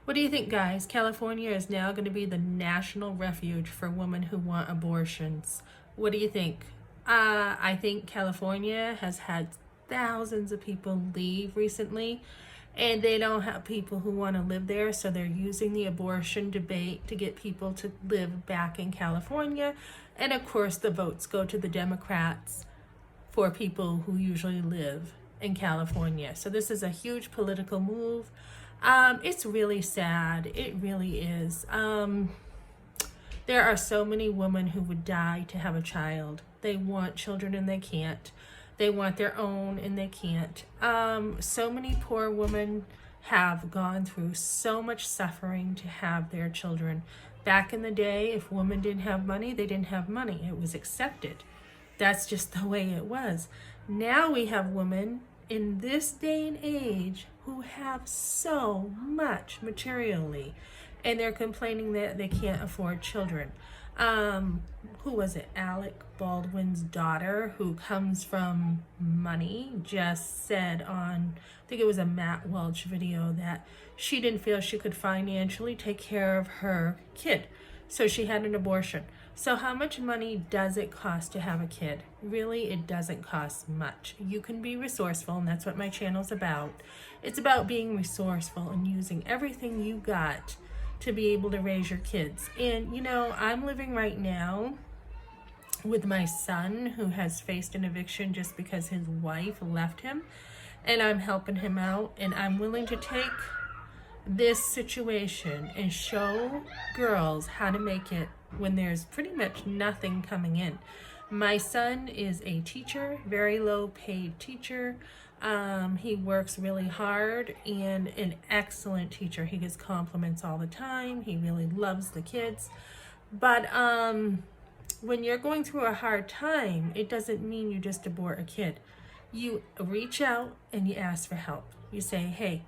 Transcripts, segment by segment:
What do you think, guys? California is now going to be the national refuge for women who want abortions. What do you think? I think California has had thousands of people leave recently, and they don't have people who want to live there, so they're using the abortion debate to get people to live back in California. And of course, the votes go to the Democrats for people who usually live in California. So this is a huge political move. It's really sad. It really is. There are so many women who would die to have a child. They want children and they can't. They want their own and they can't. So many poor women have gone through so much suffering to have their children. Back in the day, if women didn't have money, they didn't have money. It was accepted. That's just the way it was. Now we have women in this day and age who have so much materially, and they're complaining that they can't afford children. Who was it? Alec Baldwin's daughter, who comes from money, just said on, I think it was a Matt Welch video, that she didn't feel she could financially take care of her kid, so she had an abortion. So how much money does it cost to have a kid? Really, it doesn't cost much. You can be resourceful, and that's what my channel's about. It's about being resourceful and using everything you got to be able to raise your kids. And you know, I'm living right now with my son, who has faced an eviction just because his wife left him, and I'm helping him out, and I'm willing to take this situation and show girls how to make it when there's pretty much nothing coming in. My son is a teacher, very low paid teacher. He works really hard and an excellent teacher. He gets compliments all the time. He really loves the kids. But when you're going through a hard time, it doesn't mean you just abort a kid. You reach out and you ask for help. You say, hey,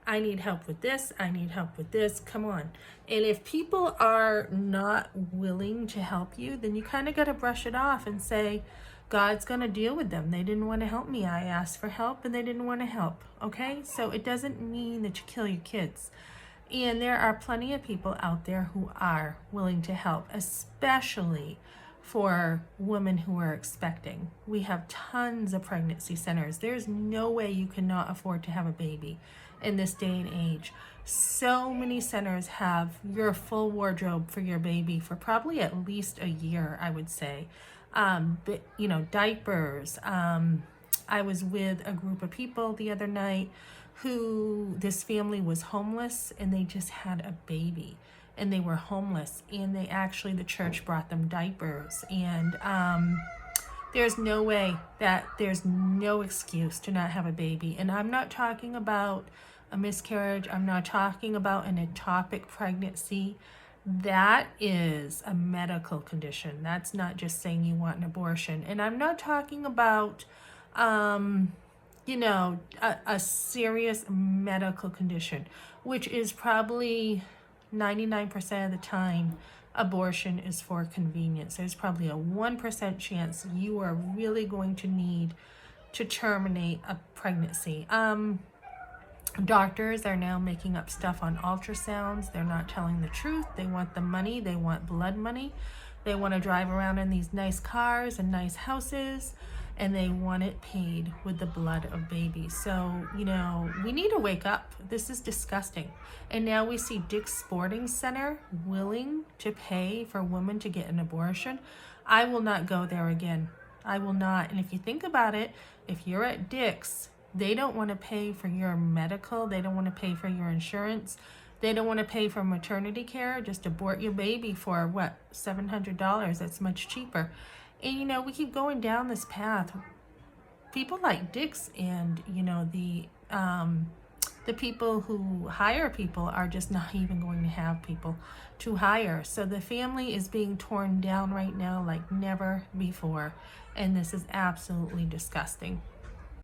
I need help with this. I need help with this. Come on. And if people are not willing to help you, then you kind of got to brush it off and say, God's going to deal with them. They didn't want to help me. I asked for help and they didn't want to help. Okay? So it doesn't mean that you kill your kids. And there are plenty of people out there who are willing to help, especially for women who are expecting. We have tons of pregnancy centers. There's no way you cannot afford to have a baby in this day and age. So many centers have your full wardrobe for your baby for probably at least a year, I would say. But, you know, diapers. I was with a group of people the other night who, this family was homeless and they just had a baby and they were homeless, and they actually, the church brought them diapers. And there's no way that there's no excuse to not have a baby. And I'm not talking about a miscarriage. I'm not talking about an ectopic pregnancy. That is a medical condition. That's not just saying you want an abortion. And I'm not talking about, you know, a serious medical condition, which is probably 99% of the time abortion is for convenience. There's probably a 1% chance you are really going to need to terminate a pregnancy. Doctors are now making up stuff on ultrasounds. They're not telling the truth. They want the money. They want blood money. They want to drive around in these nice cars and nice houses, and they want it paid with the blood of babies. So, you know, we need to wake up. This is disgusting. And now we see Dick's Sporting Center willing to pay for women to get an abortion. I will not go there again. I will not. And if you think about it, if you're at Dick's, they don't want to pay for your medical. They don't want to pay for your insurance. They don't want to pay for maternity care. Just abort your baby for, what, $700. That's much cheaper. And, you know, we keep going down this path. People like Dick's and, you know, the people who hire people are just not even going to have people to hire. So the family is being torn down right now like never before. And this is absolutely disgusting.